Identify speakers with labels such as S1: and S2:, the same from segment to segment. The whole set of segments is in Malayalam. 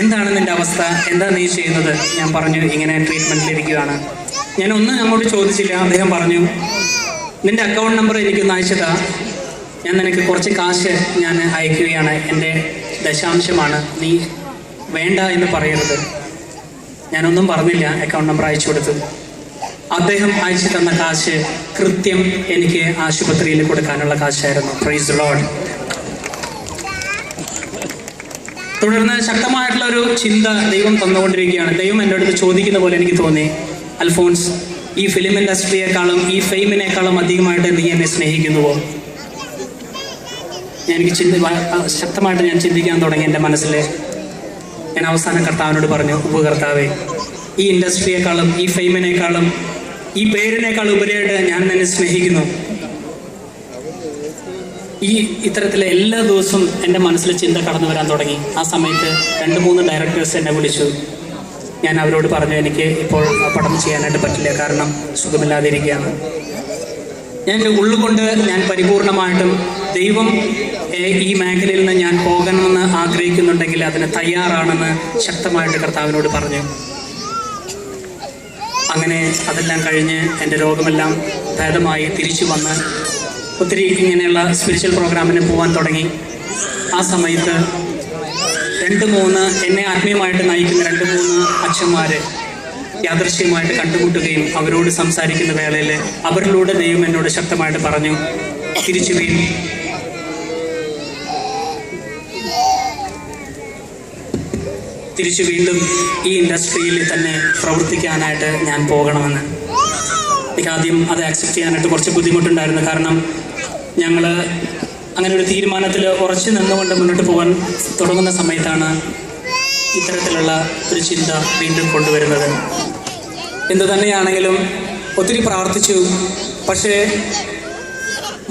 S1: എന്താണ് നിൻ്റെ അവസ്ഥ, എന്താ നീ ചെയ്യുന്നത്? ഞാൻ പറഞ്ഞു ഇങ്ങനെ ട്രീറ്റ്മെൻറ്റിലിരിക്കുകയാണ്. ഞാനൊന്നും അങ്ങോട്ട് ചോദിച്ചില്ല. അദ്ദേഹം പറഞ്ഞു നിൻ്റെ അക്കൗണ്ട് നമ്പർ എനിക്കൊന്ന് അയച്ചതാ, ഞാൻ നിനക്ക് കുറച്ച് കാശ് ഞാൻ അയക്കുകയാണ്, എൻ്റെ ദശാംശമാണ്, നീ വേണ്ട എന്ന് പറയരുത്. ഞാനൊന്നും പറഞ്ഞില്ല, അക്കൗണ്ട് നമ്പർ അയച്ചു കൊടുത്തു. അദ്ദേഹം അയച്ചു തന്ന കാശ് കൃത്യം എനിക്ക് ആശുപത്രിയിൽ കൊടുക്കാനുള്ള കാശായിരുന്നു. Praise Lord. തുടർന്ന് ശക്തമായിട്ടുള്ള ഒരു ചിന്ത ദൈവം തന്നുകൊണ്ടിരിക്കുകയാണ്. ദൈവം എൻ്റെ അടുത്ത് ചോദിക്കുന്ന പോലെ എനിക്ക് തോന്നി, അൽഫോൺസ്, ഈ ഫിലിം ഇൻഡസ്ട്രിയേക്കാളും ഈ ഫെയിമിനേക്കാളും അധികമായിട്ട് നീ എന്നെ സ്നേഹിക്കുന്നുവോ? എനിക്ക് ശക്തമായിട്ട് ഞാൻ ചിന്തിക്കാൻ തുടങ്ങി എൻ്റെ മനസ്സിൽ. ഞാൻ അവസാനം കർത്താവിനോട് പറഞ്ഞു, കർത്താവേ, ഈ ഇൻഡസ്ട്രിയേക്കാളും ഈ ഫെയിമിനേക്കാളും ഈ പേരിനേക്കാളും ഉപരിയായിട്ട് ഞാൻ നിന്നെ സ്നേഹിക്കുന്നു. ഈ ഇത്തരത്തിലെ എല്ലാ ദിവസവും എൻ്റെ മനസ്സിൽ ചിന്ത കടന്നു വരാൻ തുടങ്ങി. ആ സമയത്ത് 2-3 ഡയറക്ടേഴ്സ് എന്നെ വിളിച്ചു. ഞാൻ അവരോട് പറഞ്ഞു എനിക്ക് ഇപ്പോൾ പടം ചെയ്യാനായിട്ട് പറ്റില്ല, കാരണം സുഖമില്ലാതിരിക്കുകയാണ്. ഞാൻ എൻ്റെ ഉള്ളുകൊണ്ട് ഞാൻ പരിപൂർണമായിട്ടും ദൈവം ഈ മേഖലയിൽ നിന്ന് ഞാൻ പോകണമെന്ന് ആഗ്രഹിക്കുന്നുണ്ടെങ്കിൽ അതിന് തയ്യാറാണെന്ന് ശക്തമായിട്ട് കർത്താവിനോട് പറഞ്ഞു. അങ്ങനെ അതെല്ലാം കഴിഞ്ഞ് എൻ്റെ രോഗമെല്ലാം ഭേദമായി തിരിച്ചു വന്ന് ഒത്തിരി ഇങ്ങനെയുള്ള സ്പിരിച്വൽ പ്രോഗ്രാമിന് പോകാൻ തുടങ്ങി. ആ സമയത്ത് 2-3 എന്നെ ആത്മീയമായിട്ട് നയിക്കുന്ന 2-3 അച്ഛന്മാർ യാദൃശ്യമായിട്ട് കണ്ടുമുട്ടുകയും അവരോട് സംസാരിക്കുന്ന വേളയിൽ അവരിലൂടെ ദൈവം എന്നോട് ശക്തമായിട്ട് പറഞ്ഞു, തിരിച്ചു വീണ്ടും ഈ ഇൻഡസ്ട്രിയിൽ തന്നെ പ്രവർത്തിക്കാനായിട്ട് ഞാൻ പോകണമെന്ന്. എനിക്ക് ആദ്യം അത് ആക്സെപ്റ്റ് ചെയ്യാനായിട്ട് കുറച്ച് ബുദ്ധിമുട്ടുണ്ടായിരുന്നു. കാരണം ഞങ്ങൾ അങ്ങനെ ഒരു തീരുമാനത്തിൽ ഉറച്ചു നിന്നുകൊണ്ട് മുന്നോട്ട് പോകാൻ തുടങ്ങുന്ന സമയത്താണ് ഇത്തരത്തിലുള്ള ഒരു ചിന്ത വീണ്ടും കൊണ്ടുവരുന്നത്. എന്തു തന്നെയാണെങ്കിലും ഒത്തിരി പ്രാർത്ഥിച്ചു. പക്ഷേ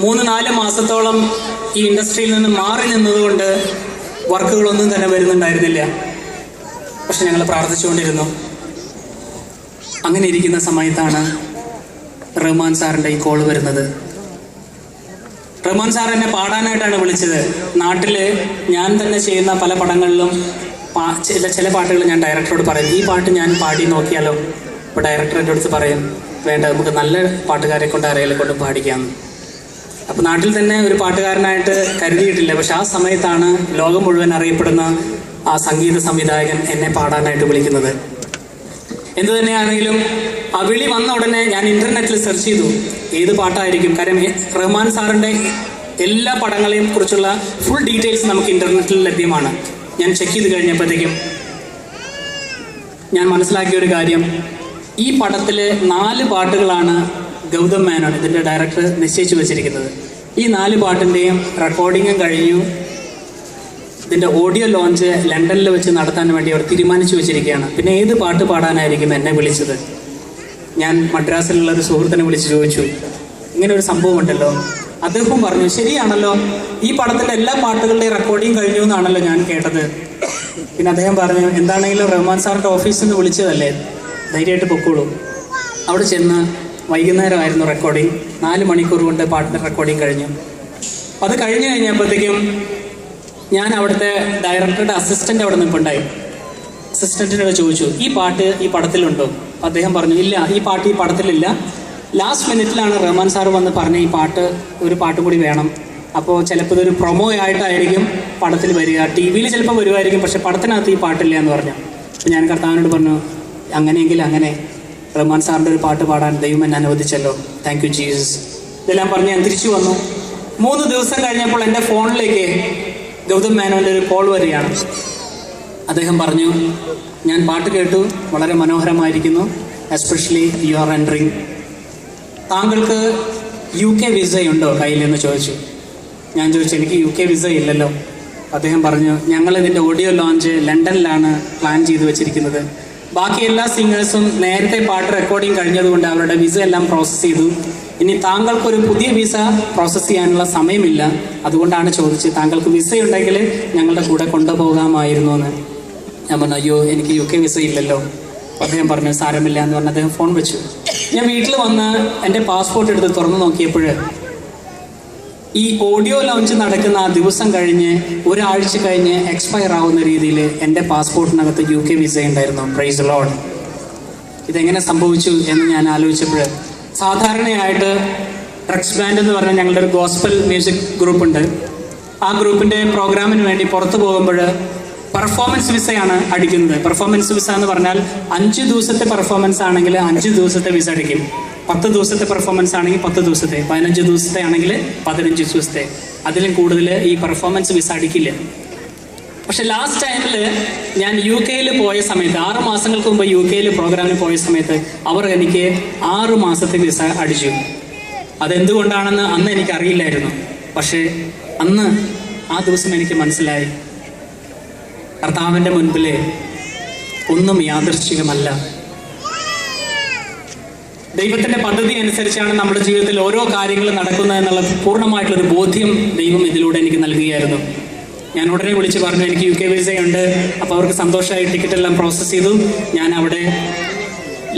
S1: 3-4 മാസത്തോളം ഈ ഇൻഡസ്ട്രിയിൽ നിന്ന് മാറി നിന്നതുകൊണ്ട് വർക്കുകളൊന്നും തന്നെ വരുന്നുണ്ടായിരുന്നില്ല. പക്ഷെ ഞങ്ങൾ പ്രാർത്ഥിച്ചുകൊണ്ടിരുന്നു. അങ്ങനെ ഇരിക്കുന്ന സമയത്താണ് റഹ്മാൻ സാറിൻ്റെ ഈ കോൾ വരുന്നത്. റഹ്മാൻ സാർ എന്നെ പാടാനായിട്ടാണ് വിളിച്ചത്. നാട്ടിൽ ഞാൻ തന്നെ ചെയ്യുന്ന പല പടങ്ങളിലും ചില പാട്ടുകൾ ഞാൻ ഡയറക്ടറോട് പറയും, ഈ പാട്ട് ഞാൻ പാടി നോക്കിയാലോ? അപ്പോൾ ഡയറക്ടർ എൻ്റെ അടുത്ത് പറയും, വേണ്ട, നമുക്ക് നല്ല പാട്ടുകാരെ കൊണ്ട് ആരെങ്കിലും കൊണ്ട് പാടിക്കാം. അപ്പോൾ നാട്ടിൽ തന്നെ ഒരു പാട്ടുകാരനായിട്ട് കരുതിയിട്ടില്ല. പക്ഷെ ആ സമയത്താണ് ലോകം മുഴുവൻ അറിയപ്പെടുന്ന ആ സംഗീത സംവിധായകൻ എന്നെ പാടാനായിട്ട് വിളിക്കുന്നത്. എന്തു തന്നെയാണെങ്കിലും ആ വിളി വന്ന ഉടനെ ഞാൻ ഇൻ്റർനെറ്റിൽ സെർച്ച് ചെയ്തു ഏത് പാട്ടായിരിക്കും. കാര്യം റഹ്മാൻ സാറിൻ്റെ എല്ലാ പടങ്ങളെയും കുറിച്ചുള്ള ഫുൾ ഡീറ്റെയിൽസ് നമുക്ക് ഇൻ്റർനെറ്റിൽ ലഭ്യമാണ്. ഞാൻ ചെക്ക് ചെയ്ത് കഴിഞ്ഞപ്പോഴത്തേക്കും ഞാൻ മനസ്സിലാക്കിയ ഒരു കാര്യം, ഈ പടത്തിൽ 4 പാട്ടുകളാണ് ഗൗതം മേനോൻ, ഇതിൻ്റെ ഡയറക്ടർ, നിശ്ചയിച്ചു വെച്ചിരിക്കുന്നത്. ഈ 4 പാട്ടിൻ്റെയും റെക്കോർഡിങ്ങും കഴിഞ്ഞു. ഇതിൻ്റെ ഓഡിയോ ലോഞ്ച് ലണ്ടനിൽ വെച്ച് നടത്താൻ വേണ്ടി അവർ തീരുമാനിച്ചു വെച്ചിരിക്കുകയാണ്. പിന്നെ ഏത് പാട്ട് പാടാനായിരിക്കും എന്നെ വിളിച്ചത്? ഞാൻ മദ്രാസിലുള്ള ഒരു സുഹൃത്തിനെ വിളിച്ച് ചോദിച്ചു, ഇങ്ങനെ ഒരു സംഭവം ഉണ്ടല്ലോ. അദ്ദേഹം പറഞ്ഞു, ശരിയാണല്ലോ, ഈ പടത്തിൻ്റെ എല്ലാ പാട്ടുകളുടെയും റെക്കോർഡിങ് കഴിഞ്ഞു എന്നാണല്ലോ ഞാൻ കേട്ടത്. പിന്നെ അദ്ദേഹം പറഞ്ഞു, എന്താണെങ്കിലും റഹ്മാൻ സാറിൻ്റെ ഓഫീസിൽ നിന്ന് വിളിച്ചതല്ലേ, ധൈര്യമായിട്ട് പൊക്കോളൂ. അവിടെ ചെന്ന് വൈകുന്നേരമായിരുന്നു റെക്കോർഡിങ്. 4 മണിക്കൂർ കൊണ്ട് പാട്ടിൻ്റെ റെക്കോർഡിങ് കഴിഞ്ഞു. അത് കഴിഞ്ഞ് കഴിഞ്ഞപ്പോഴത്തേക്കും ഞാൻ അവിടുത്തെ ഡയറക്ടറുടെ അസിസ്റ്റൻ്റ് അവിടെ നിൽപ്പുണ്ടായി. അസിസ്റ്റൻറ്റിനോട് ചോദിച്ചു, ഈ പാട്ട് ഈ പടത്തിലുണ്ടോ? അദ്ദേഹം പറഞ്ഞു, ഇല്ല, ഈ പാട്ട് ഈ പടത്തിലില്ല. ലാസ്റ്റ് മിനിറ്റിലാണ് റഹ്മാൻ സാർ വന്ന് പറഞ്ഞ ഈ പാട്ട്, ഒരു പാട്ട് കൂടി വേണം. അപ്പോൾ ചിലപ്പോൾ ഇതൊരു പ്രൊമോ ആയിട്ടായിരിക്കും പടത്തിൽ വരിക, TV-യിൽ ചിലപ്പോൾ വരുമായിരിക്കും, പക്ഷെ പടത്തിനകത്ത് ഈ പാട്ടില്ല എന്ന് പറഞ്ഞു. അപ്പോൾ ഞാൻ കർത്താവിനോട് പറഞ്ഞു, അങ്ങനെയെങ്കിൽ അങ്ങനെ, റഹ്മാൻ സാറിൻ്റെ ഒരു പാട്ട് പാടാൻ ദൈവം എന്നെ അനുവദിച്ചല്ലോ, താങ്ക് യു ജീസസ്. ഇതെല്ലാം പറഞ്ഞ് ഞാൻ തിരിച്ചു വന്നു. 3 ദിവസം കഴിഞ്ഞപ്പോൾ എൻ്റെ ഫോണിലേക്ക് ഗൗതം മേനോൻ്റെ ഒരു കോൾ വരികയാണ്. അദ്ദേഹം പറഞ്ഞു, ഞാൻ പാട്ട് കേട്ടു, വളരെ മനോഹരമായിരിക്കുന്നു, എസ്പെഷ്യലി യു ആർ എൻട്രിങ്. താങ്കൾക്ക് UK വിസയുണ്ടോ കയ്യിലെന്ന് ചോദിച്ചു. ഞാൻ ചോദിച്ചു, എനിക്ക് UK വിസ ഇല്ലല്ലോ. അദ്ദേഹം പറഞ്ഞു, ഞങ്ങളിതിൻ്റെ ഓഡിയോ ലോഞ്ച് ലണ്ടനിലാണ് പ്ലാൻ ചെയ്ത് വെച്ചിരിക്കുന്നത്. ബാക്കി എല്ലാ സിംഗേഴ്സും നേരത്തെ പാട്ട് റെക്കോർഡിങ് കഴിഞ്ഞതുകൊണ്ട് അവരുടെ വിസ എല്ലാം പ്രോസസ്സ് ചെയ്തു. ഇനി താങ്കൾക്കൊരു പുതിയ വിസ പ്രോസസ്സ് ചെയ്യാനുള്ള സമയമില്ല, അതുകൊണ്ടാണ് ചോദിച്ചത്. താങ്കൾക്ക് വിസയുണ്ടെങ്കിൽ ഞങ്ങളുടെ കൂടെ കൊണ്ടുപോകാമായിരുന്നു എന്ന്. ഞാൻ പറഞ്ഞു, അയ്യോ, എനിക്ക് UK വിസ ഇല്ലല്ലോ. അദ്ദേഹം പറഞ്ഞു, സാരമില്ല എന്ന് പറഞ്ഞ് അദ്ദേഹം ഫോൺ വെച്ചു. ഞാൻ വീട്ടിൽ വന്ന് എൻ്റെ പാസ്പോർട്ട് എടുത്ത് തുറന്നു നോക്കിയപ്പോൾ ഈ ഓഡിയോ ലോഞ്ച് നടക്കുന്ന ആ ദിവസം കഴിഞ്ഞ് ഒരാഴ്ച കഴിഞ്ഞ് എക്സ്പയർ ആവുന്ന രീതിയിൽ എൻ്റെ പാസ്പോർട്ടിനകത്ത് UK വിസ ഉണ്ടായിരുന്നു. Praise Lord. ഇതെങ്ങനെ സംഭവിച്ചു എന്ന് ഞാൻ ആലോചിച്ചപ്പോൾ, സാധാരണയായിട്ട് ട്രക്സ് ബാൻഡ് എന്ന് പറഞ്ഞാൽ ഞങ്ങളുടെ ഒരു ഗോസ്പൽ മ്യൂസിക് ഗ്രൂപ്പുണ്ട്. ആ ഗ്രൂപ്പിൻ്റെ പ്രോഗ്രാമിന് വേണ്ടി പുറത്തു പോകുമ്പോൾ പെർഫോമൻസ് വിസയാണ് അടിക്കുന്നത്. പെർഫോമൻസ് വിസ എന്ന് പറഞ്ഞാൽ 5 ദിവസത്തെ പെർഫോമൻസ് ആണെങ്കിൽ 5 ദിവസത്തെ വിസ അടിക്കും. 10 ദിവസത്തെ പെർഫോമൻസ് ആണെങ്കിൽ 10 ദിവസത്തെ, 15 ദിവസത്തെ ആണെങ്കിൽ 15 ദിവസത്തെ. അതിലും കൂടുതൽ ഈ പെർഫോമൻസ് വിസ അടിക്കില്ല. പക്ഷെ ലാസ്റ്റ് ടൈമിൽ ഞാൻ UK പോയ സമയത്ത്, 6 മാസങ്ങൾക്ക് മുമ്പ് UK പ്രോഗ്രാമിന് പോയ സമയത്ത് അവർ എനിക്ക് 6 മാസത്തെ വിസ അടിച്ചു. അതെന്തുകൊണ്ടാണെന്ന് അന്ന് എനിക്കറിയില്ലായിരുന്നു. പക്ഷേ അന്ന് ആ ദിവസം എനിക്ക് മനസ്സിലായി, കർത്താവിൻ്റെ മുൻപിൽ ഒന്നും യാദൃശ്ചികമല്ല. ദൈവത്തിൻ്റെ പദ്ധതി അനുസരിച്ചാണ് നമ്മുടെ ജീവിതത്തിൽ ഓരോ കാര്യങ്ങളും നടക്കുന്നത് എന്നുള്ള പൂർണ്ണമായിട്ടുള്ളൊരു ബോധ്യം ദൈവം ഇതിലൂടെ എനിക്ക് നൽകുകയായിരുന്നു. ഞാൻ ഉടനെ വിളിച്ച് പറഞ്ഞു എനിക്ക് UK വിസയുണ്ട്. അപ്പോൾ അവർക്ക് സന്തോഷമായി ടിക്കറ്റ് എല്ലാം പ്രോസസ്സ് ചെയ്തു. ഞാൻ അവിടെ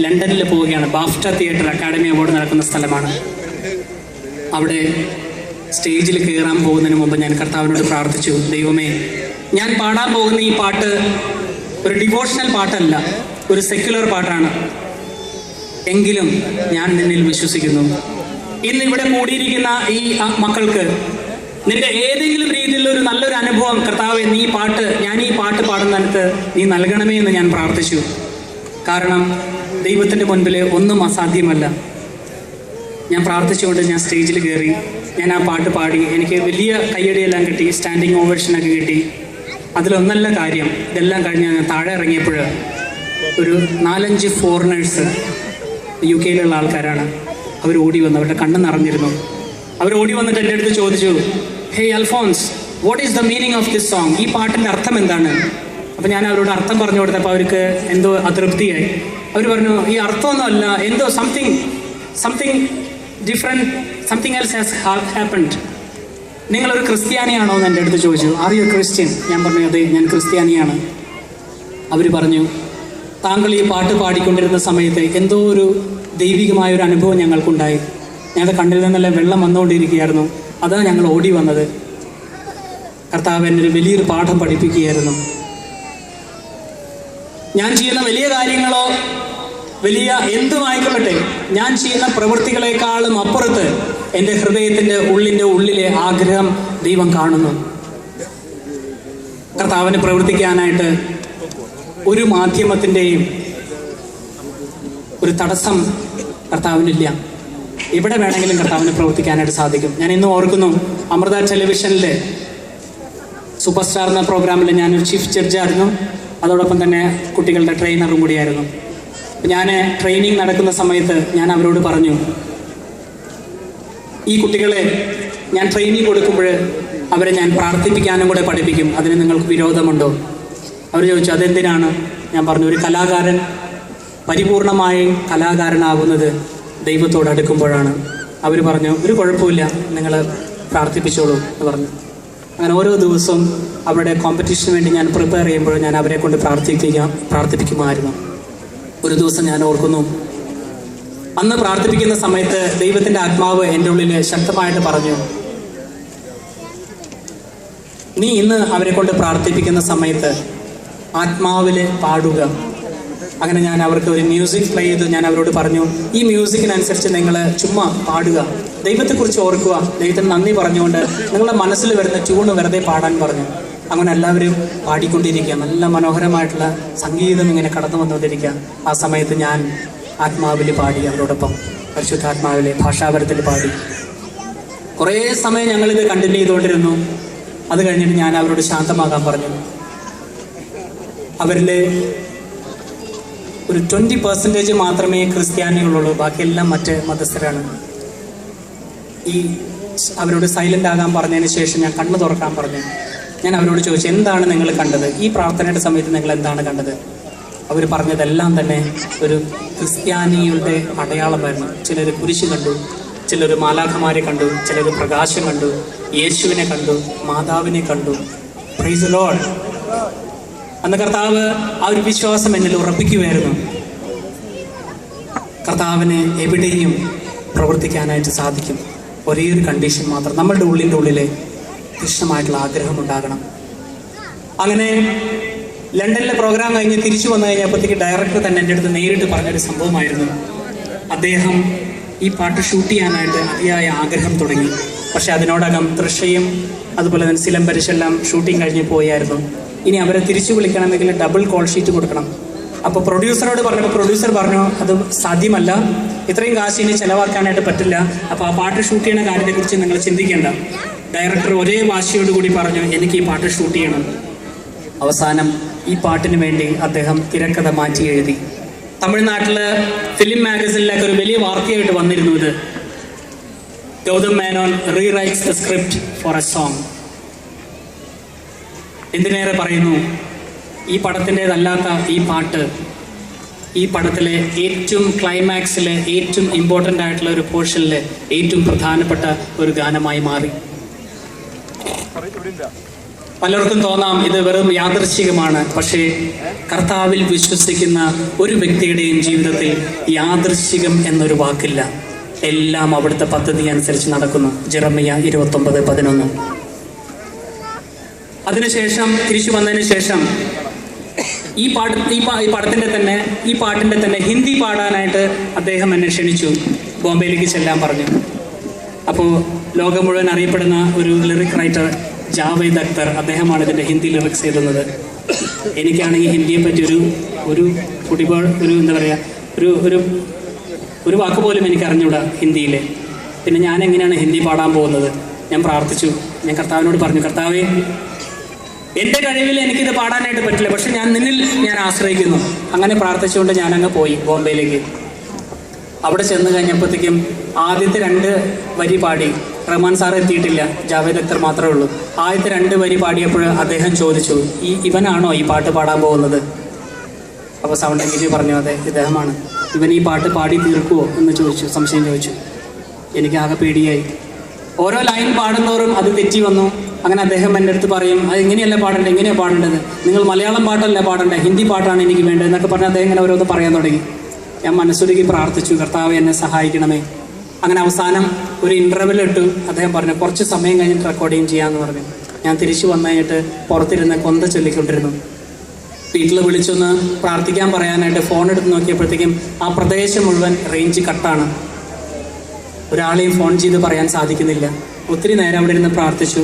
S1: ലണ്ടനിൽ പോവുകയാണ്. ബാഫ്റ്റ തിയേറ്റർ അക്കാഡമി അവാർഡ് നടക്കുന്ന സ്ഥലമാണ്. അവിടെ സ്റ്റേജിൽ കയറാൻ പോകുന്നതിന് മുമ്പ് ഞാൻ കർത്താവിനോട് പ്രാർത്ഥിച്ചു, ദൈവമേ, ഞാൻ പാടാൻ പോകുന്ന ഈ പാട്ട് ഒരു ഡിവോഷണൽ പാട്ടല്ല, ഒരു സെക്യുലർ പാട്ടാണ്. എങ്കിലും ഞാൻ നിന്നിൽ വിശ്വസിക്കുന്നു. ഇന്ന് ഇവിടെ കൂടിയിരിക്കുന്ന ഈ മക്കൾക്ക് നിന്റെ ഏതെങ്കിലും രീതിയിലുള്ള ഒരു നല്ലൊരു അനുഭവം കർത്താവേ, ഞാൻ ഈ പാട്ട് പാടുന്നിടത്ത് നീ നൽകണമേ എന്ന് ഞാൻ പ്രാർത്ഥിച്ചു. കാരണം ദൈവത്തിൻ്റെ മുൻപിൽ ഒന്നും അസാധ്യമല്ല. ഞാൻ പ്രാർത്ഥിച്ചുകൊണ്ട് ഞാൻ സ്റ്റേജിൽ കയറി. ഞാൻ ആ പാട്ട് പാടി. എനിക്ക് വലിയ കയ്യടിയെല്ലാം കിട്ടി, സ്റ്റാൻഡിങ് ഓവേഷനൊക്കെ കിട്ടി. അതിലൊന്നല്ല കാര്യം, ഇതെല്ലാം കഴിഞ്ഞ് ഞാൻ താഴെ ഇറങ്ങിയപ്പോൾ ഒരു 4-5 ഫോറിനേഴ്സ് UK ആൾക്കാരാണ്. അവർ ഓടി വന്നു, അവരുടെ കണ്ണ് നിറഞ്ഞിരുന്നു. അവർ ഓടി വന്നിട്ട് എൻ്റെ അടുത്ത് ചോദിച്ചു, hey Alphonse, what is the meaning of this song? ഈ പാട്ടിൻ്റെ അർത്ഥം എന്താണ്? അപ്പോൾ ഞാൻ അവരോട് അർത്ഥം പറഞ്ഞു കൊടുത്തപ്പോൾ അവർക്ക് എന്തോ അതൃപ്തിയായി. അവർ പറഞ്ഞു, ഈ അർത്ഥമൊന്നുമല്ല, എന്തോ something different, something else has happened. നിങ്ങളൊരു ക്രിസ്ത്യാനിയാണോ എന്ന് എൻ്റെ അടുത്ത് ചോദിച്ചു. Are you Christian? ഞാൻ പറഞ്ഞു, അതെ, ഞാൻ ക്രിസ്ത്യാനിയാണ്. അവർ പറഞ്ഞു, താങ്കൾ ഈ പാട്ട് പാടിക്കൊണ്ടിരുന്ന സമയത്ത് എന്തോ ഒരു ദൈവികമായൊരു അനുഭവം ഞങ്ങൾക്കുണ്ടായി. ഞങ്ങളുടെ കണ്ണിൽ നിന്നെല്ലാം വെള്ളം വന്നുകൊണ്ടിരിക്കുകയായിരുന്നു. അതാണ് ഞങ്ങൾ ഓടി വന്നത്. കർത്താവ് എന്നെ ഒരു വലിയൊരു പാഠം പഠിപ്പിക്കുകയായിരുന്നു. ഞാൻ ചെയ്യുന്ന വലിയ കാര്യങ്ങളോ വലിയ എന്തുമായിക്കൊള്ളട്ടെ, ഞാൻ ചെയ്യുന്ന പ്രവൃത്തികളെക്കാളും അപ്പുറത്ത് എൻ്റെ ഹൃദയത്തിൻ്റെ ഉള്ളിലെ ആഗ്രഹം ദൈവം കാണുന്നു. കർത്താവിന് പ്രവർത്തിക്കാനായിട്ട് ഒരു മാധ്യമത്തിൻ്റെയും ഒരു തടസ്സം കർത്താവിനില്ല. എവിടെ വേണമെങ്കിലും കർത്താവിന് പ്രവർത്തിക്കാനായിട്ട് സാധിക്കും. ഞാൻ ഇന്ന് ഓർക്കുന്നു, അമൃത ടെലിവിഷനിൽ സൂപ്പർ സ്റ്റാർ എന്ന പ്രോഗ്രാമിൽ ഞാനൊരു ചീഫ് ജഡ്ജായിരുന്നു. അതോടൊപ്പം തന്നെ കുട്ടികളുടെ ട്രെയിനറും കൂടിയായിരുന്നു. ഞാൻ ട്രെയിനിങ് നടക്കുന്ന സമയത്ത് ഞാൻ അവരോട് പറഞ്ഞു, ഈ കുട്ടികളെ ഞാൻ ട്രെയിനിങ് കൊടുക്കുമ്പോൾ അവരെ ഞാൻ പ്രാർത്ഥിപ്പിക്കാനും കൂടെ പഠിപ്പിക്കും. അതിന് നിങ്ങൾക്ക് വിരോധമുണ്ടോ? അവർ ചോദിച്ചു, അതെന്തിനാണ്? ഞാൻ പറഞ്ഞു, ഒരു കലാകാരൻ പരിപൂർണമായി കലാകാരനാകുന്നത് ദൈവത്തോട് അടുക്കുമ്പോഴാണ്. അവർ പറഞ്ഞു, ഒരു കുഴപ്പമില്ല, നിങ്ങൾ പ്രാർത്ഥിപ്പിച്ചോളൂ എന്ന് പറഞ്ഞു. അങ്ങനെ ഓരോ ദിവസവും അവരുടെ കോമ്പറ്റീഷന് വേണ്ടി ഞാൻ പ്രിപ്പയർ ചെയ്യുമ്പോൾ ഞാൻ അവരെ കൊണ്ട് പ്രാർത്ഥിപ്പിക്കുമായിരുന്നു. ഒരു ദിവസം ഞാൻ ഓർക്കുന്നു, അന്ന് പ്രാർത്ഥിപ്പിക്കുന്ന സമയത്ത് ദൈവത്തിൻ്റെ ആത്മാവ് എൻ്റെ ഉള്ളിൽ ശക്തമായിട്ട് പറഞ്ഞു, നീ ഇന്ന് അവരെ കൊണ്ട് പ്രാർത്ഥിപ്പിക്കുന്ന സമയത്ത് ആത്മാവിൽ പാടുക. അങ്ങനെ ഞാൻ അവർക്ക് ഒരു മ്യൂസിക് പ്ലേ ചെയ്തു. ഞാൻ അവരോട് പറഞ്ഞു, ഈ മ്യൂസിക്കിനനുസരിച്ച് നിങ്ങൾ ചുമ്മാ പാടുക, ദൈവത്തെക്കുറിച്ച് ഓർക്കുക, ദൈവത്തിന് നന്ദി പറഞ്ഞുകൊണ്ട് നിങ്ങളുടെ മനസ്സിൽ വരുന്ന ട്യൂണ് വെറുതെ പാടാൻ പറഞ്ഞു. അങ്ങനെ എല്ലാവരും പാടിക്കൊണ്ടിരിക്കുക. നല്ല മനോഹരമായിട്ടുള്ള സംഗീതം ഇങ്ങനെ കടന്നു വന്നുകൊണ്ടിരിക്കുക. ആ സമയത്ത് ഞാൻ ആത്മാവിൽ പാടി, അവരോടൊപ്പം പരിശുദ്ധാത്മാവിലെ ഭാഷാപരത്തിൽ പാടി. കുറേ സമയം ഞങ്ങളിത് കണ്ടിന്യൂ ചെയ്തുകൊണ്ടിരുന്നു. അത് കഴിഞ്ഞിട്ട് ഞാൻ അവരോട് ശാന്തമാകാൻ പറഞ്ഞു. അവരിൽ ഒരു 20% മാത്രമേ ക്രിസ്ത്യാനികളുള്ളൂ, ബാക്കിയെല്ലാം മറ്റ് മതസ്ഥരാണ്. അവരോട് സൈലൻ്റ് ആകാൻ പറഞ്ഞതിന് ശേഷം ഞാൻ കണ്ണ് തുറക്കാൻ പറഞ്ഞു. ഞാൻ അവരോട് ചോദിച്ചു, എന്താണ് നിങ്ങൾ കണ്ടത്? ഈ പ്രാർത്ഥനയുടെ സമയത്ത് നിങ്ങൾ എന്താണ് കണ്ടത്? അവർ പറഞ്ഞതെല്ലാം തന്നെ ഒരു ക്രിസ്ത്യാനിയുടെ അടയാളമായിരുന്നു. ചിലർ കുരിശ് കണ്ടു, ചിലർ മാലാഖമാരെ കണ്ടു, ചിലർ പ്രകാശം കണ്ടു, യേശുവിനെ കണ്ടു, മാതാവിനെ കണ്ടു. Price the Lord. അന്ന് കർത്താവ് ആ ഒരു വിശ്വാസം എന്നിൽ ഉറപ്പിക്കുകയായിരുന്നു. കർത്താവിന് എവിടെയും പ്രവർത്തിക്കാനായിട്ട് സാധിക്കും. ഒരേ ഒരു കണ്ടീഷൻ മാത്രം, നമ്മളുടെ ഉള്ളിൻ്റെ ഉള്ളിൽ കൃഷ്ണമായിട്ടുള്ള ആഗ്രഹം ഉണ്ടാകണം. അങ്ങനെ ലണ്ടനിലെ പ്രോഗ്രാം കഴിഞ്ഞ് തിരിച്ചു വന്നു കഴിഞ്ഞപ്പോഴത്തേക്ക് ഡയറക്ടർ തന്നെ എൻ്റെ അടുത്ത് നേരിട്ട് പറഞ്ഞൊരു സംഭവമായിരുന്നു. അദ്ദേഹം ഈ പാട്ട് ഷൂട്ട് ചെയ്യാനായിട്ട് അതിയായ ആഗ്രഹം തുടങ്ങി. പക്ഷെ അതിനോടകം തൃഷയും അതുപോലെ തന്നെ സിലംബരിശെല്ലാം ഷൂട്ടിങ് കഴിഞ്ഞ് പോയായിരുന്നു. ഇനി അവരെ തിരിച്ചു വിളിക്കണമെങ്കിൽ ഡബിൾ കോൾ ഷീറ്റ് കൊടുക്കണം. അപ്പോൾ പ്രൊഡ്യൂസറോട് പറഞ്ഞപ്പോൾ പ്രൊഡ്യൂസർ പറഞ്ഞു അത് സാധ്യമല്ല, ഇത്രയും കാശ് ഇനി ചിലവാക്കാനായിട്ട് പറ്റില്ല, അപ്പോൾ ആ പാട്ട് ഷൂട്ട് ചെയ്യുന്ന കാര്യത്തെക്കുറിച്ച് നിങ്ങൾ ചിന്തിക്കേണ്ട. ഡയറക്ടർ ഒരേ വാശിയോടുകൂടി പറഞ്ഞു എനിക്ക് ഈ പാട്ട് ഷൂട്ട് ചെയ്യണം. അവസാനം ഈ പാട്ടിന് വേണ്ടി അദ്ദേഹം തിരക്കഥ മാറ്റി എഴുതി. തമിഴ്നാട്ടില് ഫിലിം മാഗസിനിലൊക്കെ ഒരു വലിയ വാർത്തയായിട്ട് വന്നിരുന്നു ഇത്. Gautham Menon rewrites the script for a song. എന്തിനേറെ പറയുന്നു, ഈ പടത്തിൻ്റെതല്ലാത്ത ഈ പാട്ട് ഈ പടത്തിലെ ഏറ്റവും ക്ലൈമാക്സിലെ ഏറ്റവും ഇമ്പോർട്ടൻ്റ് ആയിട്ടുള്ള ഒരു പോർഷനിലെ ഏറ്റവും പ്രധാനപ്പെട്ട ഒരു ഗാനമായി മാറി. പലർക്കും തോന്നാം ഇത് വെറും യാദൃശ്ചികമാണ്. പക്ഷേ കർത്താവിൽ വിശ്വസിക്കുന്ന ഒരു വ്യക്തിയുടെയും ജീവിതത്തിൽ യാദൃശ്ചികം എന്നൊരു വാക്കില്ല. എല്ലാം അവിടുത്തെ പദ്ധതി അനുസരിച്ച് നടക്കുന്നു. ജെറമിയ 29:11. അതിനുശേഷം തിരിച്ചു വന്നതിന് ശേഷം ഈ പാട്ടിൻ്റെ തന്നെ ഹിന്ദി പാടാനായിട്ട് അദ്ദേഹം എന്നെ ക്ഷണിച്ചു. ബോംബെയിലേക്ക് ചെല്ലാൻ പറഞ്ഞു. അപ്പോൾ ലോകം മുഴുവൻ അറിയപ്പെടുന്ന ഒരു ലിറിക് റൈറ്റർ ജാവേദ് അക്തർ, അദ്ദേഹമാണ് ഇതിൻ്റെ ഹിന്ദി ലിറിക്സ് എഴുതുന്നത്. എനിക്കാണെങ്കിൽ ഹിന്ദിയെ പറ്റി ഒരു എന്താ പറയുക, ഒരു വാക്ക് പോലും എനിക്ക് അറിഞ്ഞൂടാ ഹിന്ദിയിൽ. പിന്നെ ഞാൻ എങ്ങനെയാണ് ഹിന്ദി പാടാൻ പോകുന്നത്? ഞാൻ പ്രാർത്ഥിച്ചു. ഞാൻ കർത്താവിനോട് പറഞ്ഞു, കർത്താവേ, എൻ്റെ കഴിവിൽ എനിക്കിത് പാടാനായിട്ട് പറ്റില്ല, പക്ഷെ നിന്നിൽ ഞാൻ ആശ്രയിക്കുന്നു. അങ്ങനെ പ്രാർത്ഥിച്ചുകൊണ്ട് ഞാനങ്ങ് പോയി ബോംബെയിലേക്ക്. അവിടെ ചെന്ന് കഴിഞ്ഞപ്പോഴത്തേക്കും ആദ്യത്തെ 2 വരി പാടി. റഹ്മാൻ സാർ എത്തിയിട്ടില്ല, ജാവേദ് അക്തർ മാത്രമേ ഉള്ളൂ. ആദ്യത്തെ 2 വരി പാടിയപ്പോൾ അദ്ദേഹം ചോദിച്ചു, ഇവനാണോ ഈ പാട്ട് പാടാൻ പോകുന്നത്? അപ്പോൾ സൗണ്ട് എഞ്ചിനീയർ പറഞ്ഞു, അതെ ഇദ്ദേഹമാണ്. ഇവൻ ഈ പാട്ട് പാടി തീർക്കുമോ എന്ന് സംശയം ചോദിച്ചു. എനിക്ക് ആകെ പേടിയായി. ഓരോ ലൈൻ പാടുന്നവരും അത് തെറ്റി വന്നു. അങ്ങനെ അദ്ദേഹം എൻ്റെ അടുത്ത് പറയും, അത് എങ്ങനെയല്ല പാടേണ്ടത്, എങ്ങനെയാണ് പാടേണ്ടത്, നിങ്ങൾ മലയാളം പാട്ടല്ല പാടേണ്ടത്, ഹിന്ദി പാട്ടാണ് എനിക്ക് വേണ്ടത് എന്നൊക്കെ പറഞ്ഞ് അദ്ദേഹം ഇങ്ങനെ ഓരോന്ന് പറയാൻ തുടങ്ങി. ഞാൻ മനസ്സൊരുക്കി പ്രാർത്ഥിച്ചു, കർത്താവ് എന്നെ സഹായിക്കണമേ. അങ്ങനെ അവസാനം ഒരു ഇൻ്റർവെൽ ഇട്ടു. അദ്ദേഹം പറഞ്ഞു കുറച്ച് സമയം കഴിഞ്ഞിട്ട് റെക്കോർഡിങ് ചെയ്യാമെന്ന് പറഞ്ഞു. ഞാൻ തിരിച്ചു വന്നു കഴിഞ്ഞിട്ട് പുറത്തിരുന്ന് കൊന്ത ചൊല്ലിക്കൊണ്ടിരുന്നു. വീട്ടിൽ വിളിച്ചൊന്ന് പ്രാർത്ഥിക്കാൻ പറയാനായിട്ട് ഫോൺ എടുത്ത് നോക്കിയപ്പോഴത്തേക്കും ആ പ്രദേശം മുഴുവൻ റേഞ്ച് കട്ടാണ്. ഒരാളെയും ഫോൺ ചെയ്ത് പറയാൻ സാധിക്കുന്നില്ല. ഒത്തിരി നേരം അവിടെ ഇരുന്ന് പ്രാർത്ഥിച്ചു.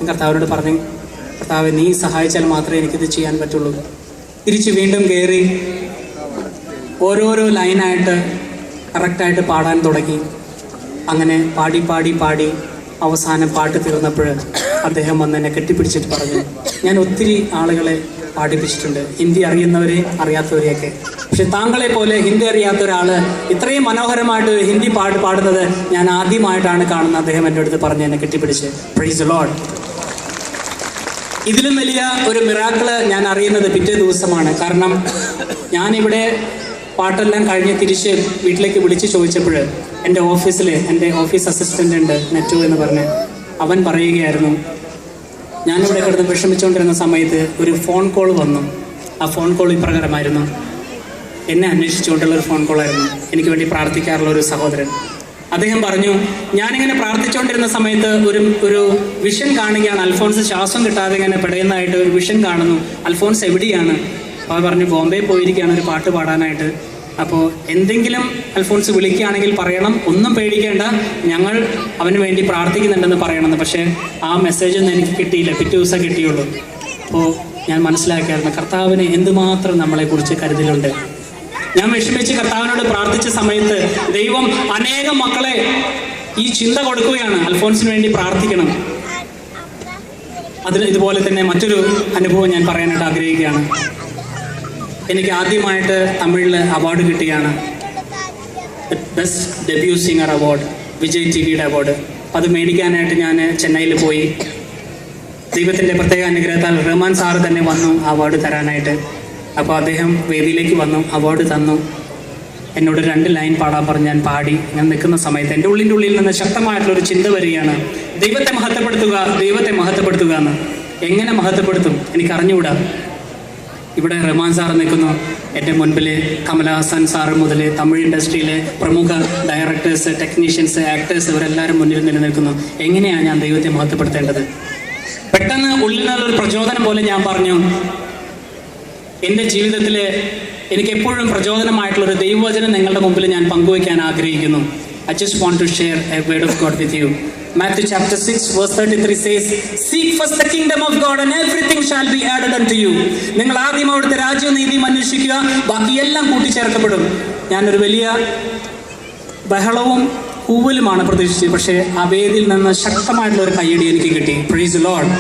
S1: കർത്താവിനോട് പറഞ്ഞു, കർത്താവ് നീ സഹായിച്ചാൽ മാത്രമേ എനിക്കിത് ചെയ്യാൻ പറ്റുള്ളൂ. തിരിച്ച് വീണ്ടും കയറി ഓരോരോ ലൈനായിട്ട് കറക്റ്റായിട്ട് പാടാൻ തുടങ്ങി. അങ്ങനെ പാടി പാടി പാടി അവസാനം പാട്ട് തീർന്നപ്പോൾ അദ്ദേഹം വന്ന് എന്നെ കെട്ടിപ്പിടിച്ചിട്ട് പറഞ്ഞു, ഞാൻ ഒത്തിരി ആളുകളെ പാടിപ്പിച്ചിട്ടുണ്ട്, ഹിന്ദി അറിയുന്നവരെ അറിയാത്തവരെയൊക്കെ. പക്ഷെ താങ്കളെ പോലെ ഹിന്ദി അറിയാത്ത ഒരാൾ ഇത്രയും മനോഹരമായിട്ട് ഹിന്ദി പാടുന്നത് ഞാൻ ആദ്യമായിട്ടാണ് കാണുന്നത്. അദ്ദേഹം എൻ്റെ അടുത്ത് പറഞ്ഞ് എന്നെ കെട്ടിപ്പിടിച്ച്. Price the Lord. ഇതിലും വലിയ ഒരു മിറാക്കിള് ഞാൻ അറിയുന്നത് പിറ്റേ ദിവസമാണ്. കാരണം ഞാനിവിടെ പാട്ടെല്ലാം കഴിഞ്ഞ് തിരിച്ച് വീട്ടിലേക്ക് വിളിച്ച് ചോദിച്ചപ്പോൾ എൻ്റെ ഓഫീസിൽ എൻ്റെ ഓഫീസ് അസിസ്റ്റൻ്റ് ഉണ്ട്, നെറ്റോ എന്ന് പറഞ്ഞ്, അവൻ പറയുകയായിരുന്നു, ഞാനിവിടെ കിടന്ന് വിഷമിച്ചുകൊണ്ടിരുന്ന സമയത്ത് ഒരു ഫോൺ കോൾ വന്നു. ആ ഫോൺ കോൾ ഇപ്രകാരമായിരുന്നു, എന്നെ അന്വേഷിച്ചുകൊണ്ടുള്ളൊരു ഫോൺ കോളായിരുന്നു. എനിക്ക് വേണ്ടി പ്രാർത്ഥിക്കാറുള്ള ഒരു സഹോദരൻ. അദ്ദേഹം പറഞ്ഞു, ഞാനിങ്ങനെ പ്രാർത്ഥിച്ചുകൊണ്ടിരുന്ന സമയത്ത് ഒരു വിഷൻ കാണുകയാണ്. അൽഫോൺസ് ശ്വാസം കിട്ടാതെ ഇങ്ങനെ പെടയുന്നതായിട്ട് ഒരു വിഷൻ കാണുന്നു. അൽഫോൺസ് എവിടെയാണ്? അപ്പോൾ പറഞ്ഞു, ബോംബെ പോയിരിക്കുകയാണ് ഒരു പാട്ട് പാടാനായിട്ട്. അപ്പോൾ എന്തെങ്കിലും അൽഫോൺസ് വിളിക്കുകയാണെങ്കിൽ പറയണം, ഒന്നും പേടിക്കേണ്ട, ഞങ്ങൾ അവന് വേണ്ടി പ്രാർത്ഥിക്കുന്നുണ്ടെന്ന് പറയണമെന്ന്. പക്ഷേ ആ മെസ്സേജൊന്നും എനിക്ക് കിട്ടിയില്ല, പിറ്റേ ദിവസം കിട്ടിയുള്ളൂ. അപ്പോൾ ഞാൻ മനസ്സിലാക്കിയായിരുന്നു കർത്താവിന് എന്തുമാത്രം നമ്മളെക്കുറിച്ച് കരുതലുണ്ട്. ഞാൻ വിഷമിച്ച് കർത്താവിനോട് പ്രാർത്ഥിച്ച സമയത്ത് ദൈവം അനേകം മക്കളെ ഈ ചിന്ത കൊടുക്കുകയാണ്, അൽഫോൺസിന് വേണ്ടി പ്രാർത്ഥിക്കണം. ഇതുപോലെ തന്നെ മറ്റൊരു അനുഭവം ഞാൻ പറയാനായിട്ട് ആഗ്രഹിക്കുകയാണ്. എനിക്ക് ആദ്യമായിട്ട് തമിഴിൽ അവാർഡ് കിട്ടുകയാണ്, best debut singer award, Vijay ടിവിയുടെ അവാർഡ്. അത് മേടിക്കാനായിട്ട് ഞാൻ ചെന്നൈയിൽ പോയി. ദൈവത്തിൻ്റെ പ്രത്യേക അനുഗ്രഹത്താൽ റഹ്മാൻ സാറ് തന്നെ വന്നു അവാർഡ് തരാനായിട്ട്. അപ്പോൾ അദ്ദേഹം വേദിയിലേക്ക് വന്നു, അവാർഡ് തന്നു. എന്നോട് 2 ലൈൻ പാടാൻ പറഞ്ഞ് ഞാൻ പാടി. ഞാൻ നിൽക്കുന്ന സമയത്ത് എൻ്റെ ഉള്ളിൻ്റെ ഉള്ളിൽ നിന്ന് ശക്തമായിട്ടുള്ളൊരു ചിന്ത വരികയാണ്, ദൈവത്തെ മഹത്വപ്പെടുത്തുക, ദൈവത്തെ മഹത്വപ്പെടുത്തുക എന്ന്. എങ്ങനെ മഹത്വപ്പെടുത്തും എനിക്കറിഞ്ഞുകൂടാ. ഇവിടെ റഹ്മാൻ സാർ നിൽക്കുന്നു, എൻ്റെ മുൻപിൽ കമലഹാസൻ സാറ് മുതൽ തമിഴ് ഇൻഡസ്ട്രിയിലെ പ്രമുഖ ഡയറക്ടേഴ്സ്, ടെക്നീഷ്യൻസ്, ആക്ടേഴ്സ് ഇവരെല്ലാവരും മുന്നിൽ നിലനിൽക്കുന്നു. എങ്ങനെയാണ് ഞാൻ ദൈവത്തെ മഹത്വപ്പെടുത്തേണ്ടത്? പെട്ടെന്ന് ഉള്ളിൽ നിന്നുള്ളൊരു പ്രചോദനം പോലെ ഞാൻ പറഞ്ഞു, എൻ്റെ ജീവിതത്തിൽ എനിക്ക് എപ്പോഴും പ്രചോദനമായിട്ടുള്ളൊരു ദൈവവചനം നിങ്ങളുടെ മുമ്പിൽ ഞാൻ പങ്കുവയ്ക്കാൻ ആഗ്രഹിക്കുന്നു. I just want to share a word of God with you. Matthew chapter 6 verse 33 says, "Seek first the kingdom of God and everything shall be added unto you." നിങ്ങൾ ആദ്യം അവിടുത്തെ രാജ്യവും നീതിയും അന്വേഷിക്കുക, ബാക്കിയെല്ലാം കൂട്ടിച്ചേർക്കപ്പെടും. ഞാനൊരു വലിയ ബഹളവും കൂവലുമാണ് പ്രതീക്ഷിച്ചത്, പക്ഷേ ആ വേദിയിൽ നിന്ന് ശക്തമായിട്ടുള്ള ഒരു കയ്യടി എനിക്ക് കിട്ടി. Price the Lord.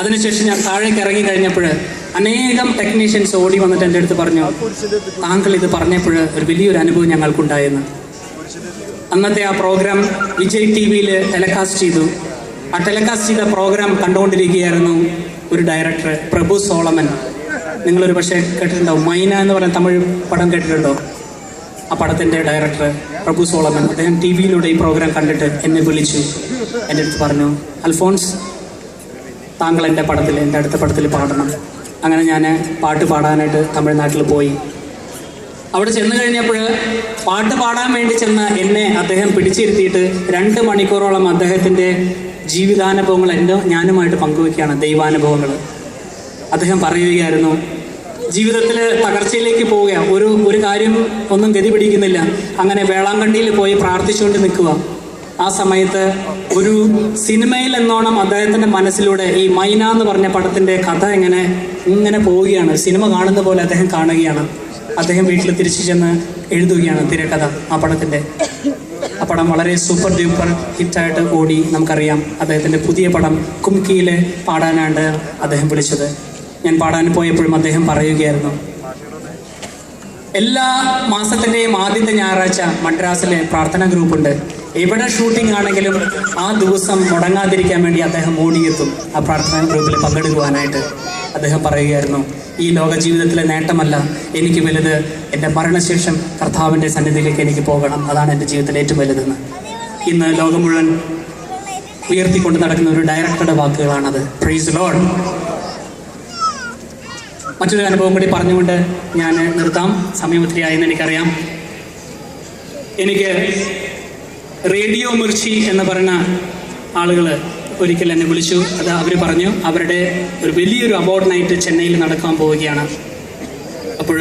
S1: അതിനുശേഷം ഞാൻ താഴേക്ക് ഇറങ്ങി കഴിഞ്ഞപ്പോൾ അനേകം ടെക്നീഷ്യൻസ് ഓടി വന്നിട്ട് എൻ്റെ അടുത്ത് പറഞ്ഞു, താങ്കൾ ഇത് പറഞ്ഞപ്പോൾ ഒരു വലിയൊരു അനുഭവം ഞങ്ങൾക്കുണ്ടായെന്ന്. അന്നത്തെ ആ പ്രോഗ്രാം വിജയ് TV-യിൽ ടെലികാസ്റ്റ് ചെയ്തു. ആ ടെലികാസ്റ്റ് ചെയ്ത പ്രോഗ്രാം കണ്ടുകൊണ്ടിരിക്കുകയായിരുന്നു ഒരു ഡയറക്ടർ, പ്രഭു സോളമൻ. നിങ്ങളൊരു പക്ഷേ കേട്ടിട്ടുണ്ടാവും, മൈന എന്ന് പറയുന്ന തമിഴ് പടം കേട്ടിട്ടുണ്ടോ? ആ പടത്തിൻ്റെ ഡയറക്ടർ പ്രഭു സോളമൻ. അദ്ദേഹം TV-യിലൂടെ ഈ പ്രോഗ്രാം കണ്ടിട്ട് എന്നെ വിളിച്ചു. എൻ്റെ അടുത്ത് പറഞ്ഞു, അൽഫോൺസ്, താങ്കൾ എൻ്റെ അടുത്ത പടത്തിൽ പാടണം. അങ്ങനെ ഞാൻ പാട്ട് പാടാനായിട്ട് തമിഴ്നാട്ടിൽ പോയി. അവിടെ ചെന്ന് കഴിഞ്ഞപ്പോൾ പാട്ട് പാടാൻ വേണ്ടി ചെന്ന എന്നെ അദ്ദേഹം പിടിച്ചിരുത്തിയിട്ട് 2 മണിക്കൂറോളം അദ്ദേഹത്തിൻ്റെ ജീവിതാനുഭവങ്ങൾ ഞാനുമായിട്ട് പങ്കുവയ്ക്കുകയാണ്, ദൈവാനുഭവങ്ങൾ. അദ്ദേഹം പറയുകയായിരുന്നു, ജീവിതത്തിൽ തകർച്ചയിലേക്ക് പോവുക, ഒരു കാര്യം ഒന്നും ഗതി പിടിക്കുന്നില്ല. അങ്ങനെ വേളാങ്കണ്ണിയിൽ പോയി പ്രാർത്ഥിച്ചുകൊണ്ട് നിൽക്കുക. ആ സമയത്ത് ഒരു സിനിമയിൽ എന്നോണം അദ്ദേഹത്തിൻ്റെ മനസ്സിലൂടെ ഈ മൈന എന്ന് പറഞ്ഞ പടത്തിൻ്റെ കഥ ഇങ്ങനെ പോവുകയാണ്. സിനിമ കാണുന്ന പോലെ അദ്ദേഹം കാണുകയാണ്. അദ്ദേഹം വീട്ടിൽ തിരിച്ചു ചെന്ന് എഴുതുകയാണ് തിരക്കഥ ആ പടത്തിൻ്റെ. ആ പടം വളരെ സൂപ്പർ ഡ്യൂപ്പർ ഹിറ്റായിട്ട് ഓടി. നമുക്കറിയാം, അദ്ദേഹത്തിൻ്റെ പുതിയ പടം കുംകിയിൽ പാടാനാണ് അദ്ദേഹം വിളിച്ചത്. ഞാൻ പാടാൻ പോയപ്പോഴും അദ്ദേഹം പറയുകയായിരുന്നു, എല്ലാ മാസത്തിൻ്റെയും ആദ്യത്തെ ഞായറാഴ്ച മദ്രാസിലെ പ്രാർത്ഥനാ ഗ്രൂപ്പുണ്ട്. എവിടെ ഷൂട്ടിംഗ് ആണെങ്കിലും ആ ദിവസം മുടങ്ങാതിരിക്കാൻ വേണ്ടി അദ്ദേഹം ഓടിയെത്തും ആ പ്രാർത്ഥനാ ഗ്രൂപ്പിൽ പങ്കെടുക്കുവാനായിട്ട്. അദ്ദേഹം പറയുകയായിരുന്നു, ഈ ലോക ജീവിതത്തിലെ നേട്ടമല്ല എനിക്ക് വലുത്, എൻ്റെ മരണശേഷം കർത്താവിൻ്റെ സന്നിധിയിലേക്ക് എനിക്ക് പോകണം, അതാണ് എൻ്റെ ജീവിതത്തിലെ ഏറ്റവും വലുതെന്ന്. ഇന്ന് ലോകം മുഴുവൻ ഉയർത്തിക്കൊണ്ട് നടക്കുന്ന ഒരു ഡയറക്ടറുടെ വാക്കുകളാണത്. Price the Lord. മറ്റൊരു അനുഭവം കൂടി പറഞ്ഞുകൊണ്ട് ഞാൻ നിർത്താം, സമയം ഒത്തിരി ആയെന്ന് എനിക്കറിയാം. എനിക്ക് റേഡിയോ മിർച്ചി എന്ന് പറയുന്ന ആളുകൾ ഒരിക്കൽ എന്നെ വിളിച്ചു. അത് അവർ പറഞ്ഞു അവരുടെ ഒരു വലിയൊരു അവാർഡ് നൈറ്റ് ചെന്നൈയിൽ നടക്കാൻ പോവുകയാണ്. അപ്പോൾ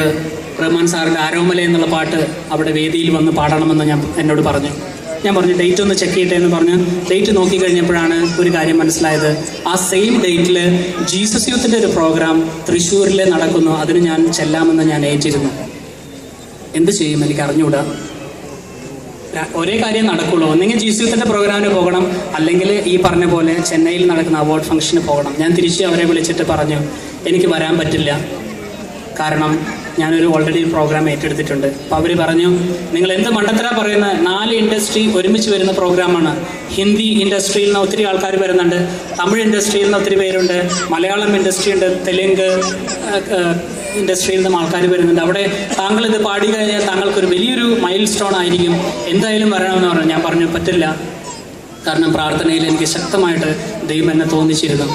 S1: റഹ്മാൻ സാറിൻ്റെ ആരോമല എന്നുള്ള പാട്ട് അവിടെ വേദിയിൽ വന്ന് പാടണമെന്ന് എന്നോട് പറഞ്ഞു. ഞാൻ പറഞ്ഞു ഡേറ്റ് ഒന്ന് ചെക്ക് ചെയ്യട്ടെ എന്ന് പറഞ്ഞ് ഡേറ്റ് നോക്കിക്കഴിഞ്ഞപ്പോഴാണ് ഒരു കാര്യം മനസ്സിലായത്. ആ സെയിം ഡേറ്റിൽ ജീസസ് യൂത്തിൻ്റെ ഒരു പ്രോഗ്രാം തൃശ്ശൂരിൽ നടക്കുന്നു. അതിന് ഞാൻ ചെല്ലാമെന്ന് ഞാൻ ഏറ്റിരുന്നു. എന്ത് ചെയ്യും എനിക്ക് അറിഞ്ഞുകൂടാ. ഒരേ കാര്യം നടക്കുള്ളൂ, ഒന്നെങ്കിൽ ജീസസ് യൂത്തിൻ്റെ പ്രോഗ്രാമിന് പോകണം, അല്ലെങ്കിൽ ഈ പറഞ്ഞ പോലെ ചെന്നൈയിൽ നടക്കുന്ന അവാർഡ് ഫംഗ്ഷന് പോകണം. ഞാൻ തിരിച്ച് അവരെ വിളിച്ചിട്ട് പറഞ്ഞു എനിക്ക് വരാൻ പറ്റില്ല, കാരണം ഞാനൊരു ഓൾറെഡി പ്രോഗ്രാം ഏറ്റെടുത്തിട്ടുണ്ട്. അപ്പോൾ അവർ പറഞ്ഞു നിങ്ങൾ എന്ത് മണ്ടത്തരാ പറയുന്നത്, 4 ഇൻഡസ്ട്രി ഒരുമിച്ച് വരുന്ന പ്രോഗ്രാമാണ്. ഹിന്ദി ഇൻഡസ്ട്രിയിൽ നിന്ന് ഒത്തിരി ആൾക്കാർ വരുന്നുണ്ട്, തമിഴ് ഇൻഡസ്ട്രിയിൽ നിന്ന് ഒത്തിരി പേരുണ്ട്, മലയാളം ഇൻഡസ്ട്രി ഉണ്ട്, തെലുങ്ക് ഇൻഡസ്ട്രിയിൽ നിന്നും ആൾക്കാർ വരുന്നുണ്ട്. അവിടെ താങ്കൾ ഇത് പാടി കഴിഞ്ഞാൽ താങ്കൾക്കൊരു വലിയൊരു മൈൽ സ്റ്റോൺ ആയിരിക്കും, എന്തായാലും വരണമെന്ന് പറഞ്ഞു. ഞാൻ പറഞ്ഞു പറ്റില്ല, കാരണം പ്രാർത്ഥനയിൽ എനിക്ക് ശക്തമായിട്ട് ദൈവം എന്നെ തോന്നിച്ചിരുന്നു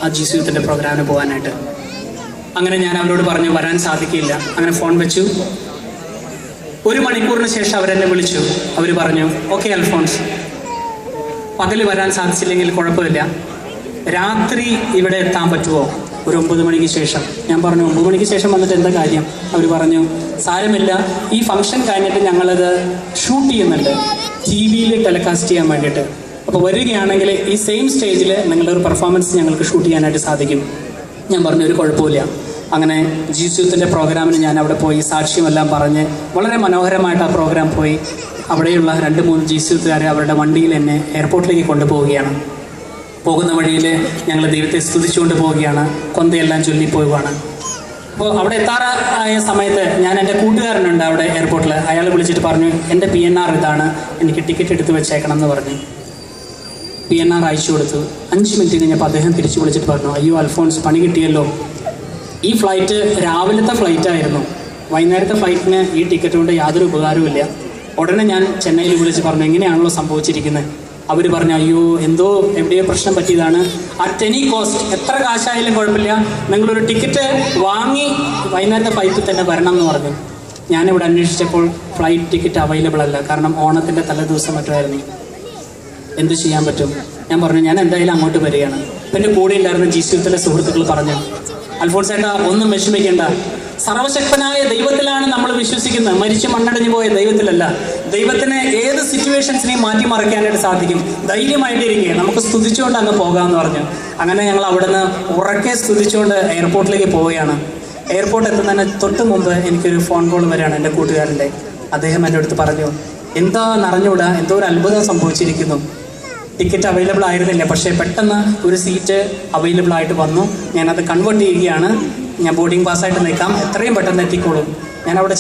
S1: ആ ജീസസ് യൂത്തിൻ്റെ പ്രോഗ്രാമിന് പോകാനായിട്ട്. അങ്ങനെ ഞാൻ അവരോട് പറഞ്ഞു വരാൻ സാധിക്കില്ല. അങ്ങനെ ഫോൺ വെച്ചു. 1 മണിക്കൂറിന് ശേഷം അവരെന്നെ വിളിച്ചു. അവർ പറഞ്ഞു ഓക്കെ അൽഫോൺസ്, പകൽ വരാൻ സാധിച്ചില്ലെങ്കിൽ കുഴപ്പമില്ല, രാത്രി ഇവിടെ എത്താൻ പറ്റുമോ ഒരു 9 മണിക്ക് ശേഷം? ഞാൻ പറഞ്ഞു 9 മണിക്ക് ശേഷം വന്നിട്ട് എന്താ കാര്യം? അവർ പറഞ്ഞു സാരമില്ല, ഈ ഫംഗ്ഷൻ കഴിഞ്ഞിട്ട് ഞങ്ങളത് ഷൂട്ട് ചെയ്യുന്നുണ്ട് TV-യിൽ ടെലികാസ്റ്റ് ചെയ്യാൻ വേണ്ടിയിട്ട്. അപ്പോൾ വരികയാണെങ്കിൽ ഈ സെയിം സ്റ്റേജിൽ നിങ്ങളുടെ ഒരു പെർഫോമൻസ് ഞങ്ങൾക്ക് ഷൂട്ട് ചെയ്യാനായിട്ട് സാധിക്കും. ഞാൻ പറഞ്ഞു ഒരു കുഴപ്പമില്ല. അങ്ങനെ ജീസസ് യൂത്തിൻ്റെ പ്രോഗ്രാമിന് ഞാൻ അവിടെ പോയി സാക്ഷ്യമെല്ലാം പറഞ്ഞ് വളരെ മനോഹരമായിട്ട് ആ പ്രോഗ്രാം പോയി. അവിടെയുള്ള 2-3 ജീസസ് യൂത്തുകാരെ അവരുടെ വണ്ടിയിൽ എന്നെ എയർപോർട്ടിലേക്ക് കൊണ്ടുപോവുകയാണ്. പോകുന്ന വഴിയിൽ ഞങ്ങൾ ദൈവത്തെ സ്തുതിച്ചുകൊണ്ട് പോവുകയാണ്, കൊന്തയെല്ലാം ചൊല്ലിപ്പോവുകയാണ്. അപ്പോൾ അവിടെ എത്താറായ സമയത്ത് ഞാൻ എൻ്റെ കൂട്ടുകാരനുണ്ട് അവിടെ എയർപോർട്ടിൽ, അയാൾ വിളിച്ചിട്ട് പറഞ്ഞു എൻ്റെ PNR ഇതാണ്, എനിക്ക് ടിക്കറ്റ് എടുത്ത് വെച്ചേക്കണം എന്ന് പറഞ്ഞു. PNR അയച്ചു കൊടുത്തു. 5 മിനിറ്റ് കഴിഞ്ഞപ്പോൾ അദ്ദേഹം തിരിച്ചു വിളിച്ചിട്ട് പറഞ്ഞു അയ്യോ അൽഫോൺസ്, പണി കിട്ടിയല്ലോ, ഈ ഫ്ലൈറ്റ് രാവിലത്തെ ഫ്ലൈറ്റായിരുന്നു, വൈകുന്നേരത്തെ ഫ്ലൈറ്റിന് ഈ ടിക്കറ്റ് കൊണ്ട് യാതൊരു ഉപകാരവുമില്ല. ഉടനെ ഞാൻ ചെന്നൈയിൽ വിളിച്ച് പറഞ്ഞു എങ്ങനെയാണല്ലോ സംഭവിച്ചിരിക്കുന്നത്, അവർ പറഞ്ഞു, അയ്യോ എന്തോ എവിടെയോ പ്രശ്നം പറ്റിയതാണ്, അറ്റ് എനി കോസ്റ്റ്, എത്ര കാശായാലും കുഴപ്പമില്ല, നിങ്ങളൊരു ടിക്കറ്റ് വാങ്ങി വൈകുന്നേരത്തെ ഫ്ലൈറ്റിൽ തന്നെ വരണം എന്ന് പറഞ്ഞു. ഞാനിവിടെ അന്വേഷിച്ചപ്പോൾ ഫ്ലൈറ്റ് ടിക്കറ്റ് അവൈലബിൾ അല്ല, കാരണം ഓണത്തിൻ്റെ തലേദിവസം മറ്റുമായിരുന്നു. എന്ത് ചെയ്യാൻ പറ്റും? ഞാൻ പറഞ്ഞു ഞാൻ എന്തായാലും അങ്ങോട്ട് വരികയാണ്. അപ്പം എൻ്റെ കൂടെ ഉണ്ടായിരുന്ന GCUത്തിലെ സുഹൃത്തുക്കൾ പറഞ്ഞു, അൽഫോൺസ് ചേട്ടാ ഒന്നും വിഷമിക്കേണ്ട, സർവശക്തനായ ദൈവത്തിലാണ് നമ്മൾ വിശ്വസിക്കുന്നത്, മരിച്ച് മണ്ണടഞ്ഞു പോയ ദൈവത്തിലല്ല. ദൈവത്തിന് ഏത് സിറ്റുവേഷൻസിനെയും മാറ്റിമറിക്കാനായിട്ട് സാധിക്കും, ധൈര്യമായിട്ടിരിക്കുക, നമുക്ക് സ്തുതിച്ചുകൊണ്ട് അങ്ങ് പോകാമെന്ന് പറഞ്ഞു. അങ്ങനെ ഞങ്ങൾ അവിടെ നിന്ന് ഉറക്കെ സ്തുതിച്ചുകൊണ്ട് എയർപോർട്ടിലേക്ക് പോവുകയാണ്. എയർപോർട്ട് എത്തുന്നതിന് തൊട്ട് മുമ്പ് എനിക്കൊരു ഫോൺ കോൾ വരികയാണ് എൻ്റെ കൂട്ടുകാരൻ്റെ. അദ്ദേഹം എൻ്റെ അടുത്ത് പറഞ്ഞു, എന്താണെന്നറിഞ്ഞൂടാ, എന്തോ ഒരു അത്ഭുതം സംഭവിച്ചിരിക്കുന്നു, ടിക്കറ്റ് അവൈലബിൾ ആയിരുന്നില്ല, പക്ഷേ പെട്ടെന്ന് ഒരു സീറ്റ് അവൈലബിൾ ആയിട്ട് വന്നു, ഞാനത് കൺവേർട്ട് ചെയ്യുകയാണ്, ഞാൻ ബോർഡിംഗ് പാസ്സായിട്ട് നിൽക്കാം, എത്രയും പെട്ടെന്ന് എത്തിക്കോളും. ഞാൻ അവിടെ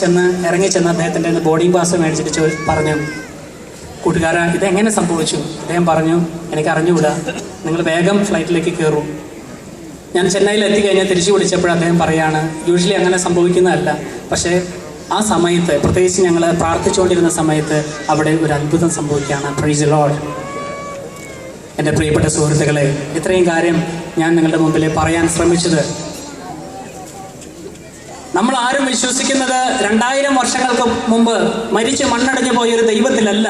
S1: ഇറങ്ങി ചെന്ന് അദ്ദേഹത്തിൻ്റെ ബോർഡിംഗ് പാസ് മേടിച്ചിട്ട് പറഞ്ഞു, കൂട്ടുകാരാ ഇതെങ്ങനെ സംഭവിച്ചു? അദ്ദേഹം പറഞ്ഞു, എനിക്ക് അറിഞ്ഞുകൂടാ, നിങ്ങൾ വേഗം ഫ്ലൈറ്റിലേക്ക് കയറും. ഞാൻ ചെന്നൈയിൽ എത്തിക്കഴിഞ്ഞാൽ തിരിച്ചു വിളിച്ചപ്പോൾ അദ്ദേഹം പറയാണ്, യൂഷ്വലി അങ്ങനെ സംഭവിക്കുന്നതല്ല, പക്ഷേ ആ സമയത്ത്, പ്രത്യേകിച്ച് ഞങ്ങൾ പ്രാർത്ഥിച്ചുകൊണ്ടിരുന്ന സമയത്ത് അവിടെ ഒരു അത്ഭുതം സംഭവിക്കുകയാണ്. Praise the lord. എൻ്റെ പ്രിയപ്പെട്ട സുഹൃത്തുക്കളെ, ഇത്രയും കാര്യം ഞാൻ നിങ്ങളുടെ മുമ്പിൽ പറയാൻ ശ്രമിച്ചത്, നമ്മൾ ആരും വിശ്വസിക്കുന്നത് 2000 വർഷങ്ങൾക്ക് മുമ്പ് മരിച്ച് മണ്ണടഞ്ഞു പോയ ഒരു ദൈവത്തിലല്ല,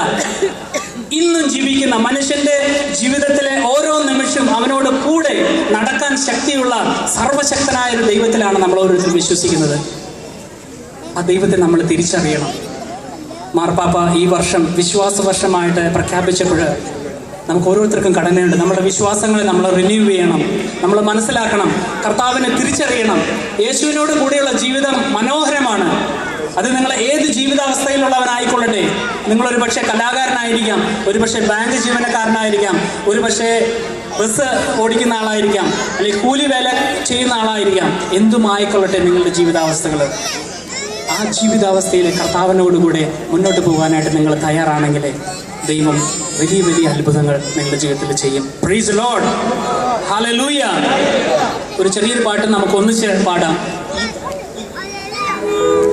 S1: ഇന്നും ജീവിക്കുന്ന മനുഷ്യന്റെ ജീവിതത്തിലെ ഓരോ നിമിഷവും അവനോട് കൂടെ നടക്കാൻ ശക്തിയുള്ള സർവശക്തനായ ഒരു ദൈവത്തിലാണ് നമ്മൾ ഓരോരുത്തരും വിശ്വസിക്കുന്നത്. ആ ദൈവത്തെ നമ്മൾ തിരിച്ചറിയണം. മാർപ്പാപ്പ ഈ വർഷം വിശ്വാസ വർഷമായിട്ട് പ്രഖ്യാപിച്ചപ്പോൾ നമുക്ക് ഓരോരുത്തർക്കും കടമയുണ്ട്. നമ്മുടെ വിശ്വാസങ്ങളെ നമ്മൾ റിന്യൂ ചെയ്യണം, നമ്മൾ മനസ്സിലാക്കണം, കർത്താവിനെ തിരിച്ചറിയണം. യേശുവിനോട് കൂടെയുള്ള ജീവിതം മനോഹരമാണ്. അത് നിങ്ങൾ ഏത് ജീവിതാവസ്ഥയിലുള്ളവനായിക്കൊള്ളട്ടെ, നിങ്ങളൊരു പക്ഷേ കലാകാരനായിരിക്കാം, ഒരു പക്ഷേ ബാങ്ക് ജീവനക്കാരനായിരിക്കാം, ഒരു പക്ഷേ ബസ് ഓടിക്കുന്ന ആളായിരിക്കാം, അല്ലെങ്കിൽ കൂലി വേല ചെയ്യുന്ന ആളായിരിക്കാം, എന്തുമായിക്കൊള്ളട്ടെ നിങ്ങളുടെ ജീവിതാവസ്ഥകൾ. ആ ജീവിതാവസ്ഥയിൽ കർത്താവിനോടുകൂടെ മുന്നോട്ട് പോകാനായിട്ട് നിങ്ങൾ തയ്യാറാണെങ്കിൽ ദൈവം വലിയ വലിയ അത്ഭുതങ്ങൾ നിങ്ങളുടെ ജീവിതത്തിൽ ചെയ്യും. Price the Lord. ഹല്ലേലൂയ. ഒരു ചെറിയൊരു പാട്ട് നമുക്ക് ഒന്നിച്ച് പാടാം.